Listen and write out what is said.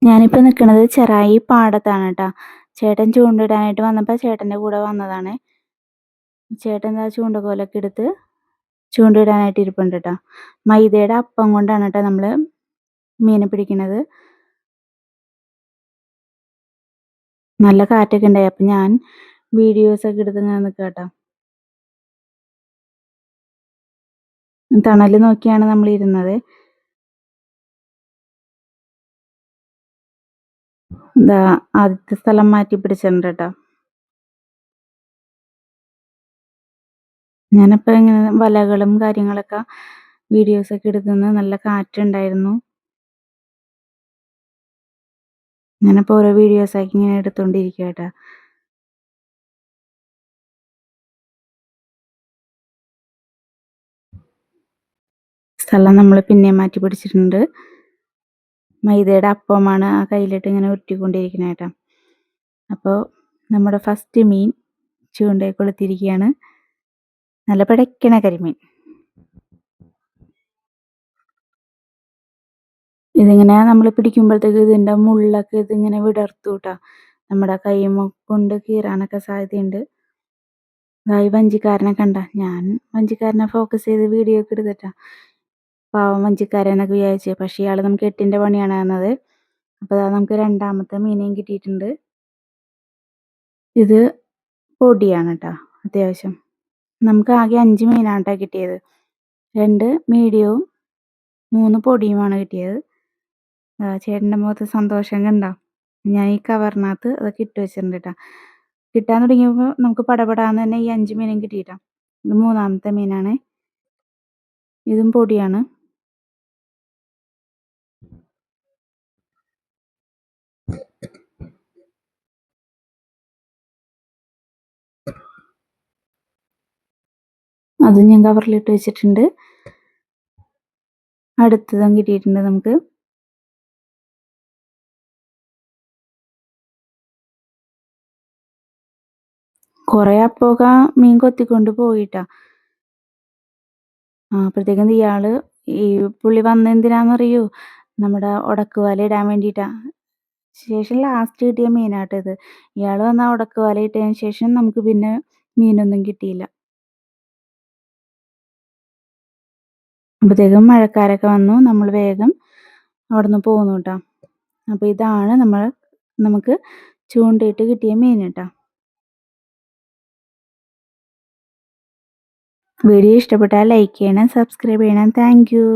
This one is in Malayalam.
ഞാനിപ്പോൾ നിൽക്കുന്നത് ചെറായി പാടത്താണ് കേട്ടോ. ചേട്ടൻ ചൂണ്ടിടാനായിട്ട് വന്നപ്പോൾ ചേട്ടൻ്റെ കൂടെ വന്നതാണ്. ചേട്ടൻ ആ ചൂണ്ടക്കോലൊക്കെ എടുത്ത് ചൂണ്ടിടാനായിട്ട് ഇരിപ്പുണ്ട് കേട്ടോ. മൈദയുടെ അപ്പം കൊണ്ടാണ് കേട്ടോ നമ്മൾ മീനെ പിടിക്കുന്നത്. നല്ല കാറ്റൊക്കെ ഉണ്ടായി. അപ്പം ഞാൻ വീഡിയോസൊക്കെ എടുത്ത് ഇങ്ങനെ നിൽക്കുക കേട്ടോ. തണൽ നോക്കിയാണ് നമ്മൾ ഇരുന്നത്. എന്താ ആദ്യത്തെ സ്ഥലം മാറ്റി പിടിച്ചിട്ടുണ്ട് കേട്ടോ. ഞാനിപ്പോൾ ഇങ്ങനെ വലകളും കാര്യങ്ങളൊക്കെ വീഡിയോസൊക്കെ എടുത്തുനിന്ന് നല്ല കാറ്റുണ്ടായിരുന്നു. ഞാനിപ്പോൾ ഓരോ വീഡിയോസാക്കി ഇങ്ങനെ എടുത്തുകൊണ്ടിരിക്കുക കേട്ടോ. സ്ഥലം നമ്മൾ പിന്നെയും മാറ്റി പിടിച്ചിട്ടുണ്ട്. മൈദയുടെ അപ്പമാണ് ആ കയ്യിലിട്ട് ഇങ്ങനെ ഉരുട്ടിക്കൊണ്ടിരിക്കുന്നത് കേട്ടോ. അപ്പോൾ നമ്മുടെ ഫസ്റ്റ് മീൻ ചൂണ്ടയിൽ കൊളുത്തിയിരിക്കുകയാണ്. നല്ല പിടയ്ക്കണ കരിമീൻ. ഇതിങ്ങനെ നമ്മൾ പിടിക്കുമ്പോഴത്തേക്ക് ഇതിൻ്റെ മുള്ളൊക്കെ ഇതിങ്ങനെ വിടർത്തു കേട്ടോ. നമ്മുടെ കൈ കൊണ്ട് കീറാനൊക്കെ സാധ്യതയുണ്ട്. ഈ വഞ്ചിക്കാരനെ കണ്ട, ഞാൻ വഞ്ചിക്കാരനെ ഫോക്കസ് ചെയ്ത് വീഡിയോ ഒക്കെ എടുത്തിട്ടാ. പാവം വഞ്ചിക്കാരനൊക്കെ വിചാരിച്ചു. പക്ഷേ ഇയാൾ നമുക്ക് 8ൻ്റെ പണിയാണ് തന്നത്. അപ്പോൾ നമുക്ക് രണ്ടാമത്തെ മീനെയും കിട്ടിയിട്ടുണ്ട്. ഇത് പൊടിയാണ് കേട്ടോ. അത്യാവശ്യം നമുക്ക് ആകെ 5 മീനാണ് കേട്ടോ കിട്ടിയത്. 2 മീഡിയവും 3 പൊടിയുമാണ് കിട്ടിയത്. ചേട്ടൻ്റെ മുഖത്ത് സന്തോഷം കണ്ടോ. ഞാൻ ഈ കവറിനകത്ത് അതൊക്കെ ഇട്ട് വെച്ചിട്ടുണ്ട് കേട്ടോ. കിട്ടാൻ തുടങ്ങിയപ്പോൾ നമുക്ക് പടപടാന്ന് തന്നെ ഈ 5 മീനും കിട്ടിയിട്ടാ. ഇത് 3ാമത്തെ മീനാണ്. ഇതും പൊടിയാണ്. അതും ഞാൻ കവറിലിട്ട് വെച്ചിട്ടുണ്ട്. അടുത്തതും കിട്ടിയിട്ടുണ്ട് നമുക്ക്. കുറേ അപ്പോഴൊക്കെ മീൻ കൊത്തിക്കൊണ്ട് പോയിട്ടാ. അപ്പോഴത്തേക്കും ഇയാൾ ഈ പുള്ളി വന്നെന്തിനാണെന്നറിയോ, നമ്മുടെ ഉടക്ക് വല ഇടാൻ വേണ്ടിയിട്ടാ. ശേഷം ലാസ്റ്റ് കിട്ടിയ മീനാട്ടോ ഇത്. ഇയാൾ വന്ന് ഉടക്ക് വല ഇട്ടതിന് ശേഷം നമുക്ക് പിന്നെ മീനൊന്നും കിട്ടിയില്ല. അപ്പോഴത്തേക്കും മഴക്കാരൊക്കെ വന്നു. നമ്മൾ വേഗം അവിടെ നിന്ന് പോന്നു കേട്ടോ. അപ്പോൾ ഇതാണ് നമുക്ക് ചൂണ്ടയിട്ട് കിട്ടിയ മീൻ കേട്ടോ. വീഡിയോ ഇഷ്ടപ്പെട്ടാൽ ലൈക്ക് ചെയ്യണം, സബ്സ്ക്രൈബ് ചെയ്യണം. Thank you.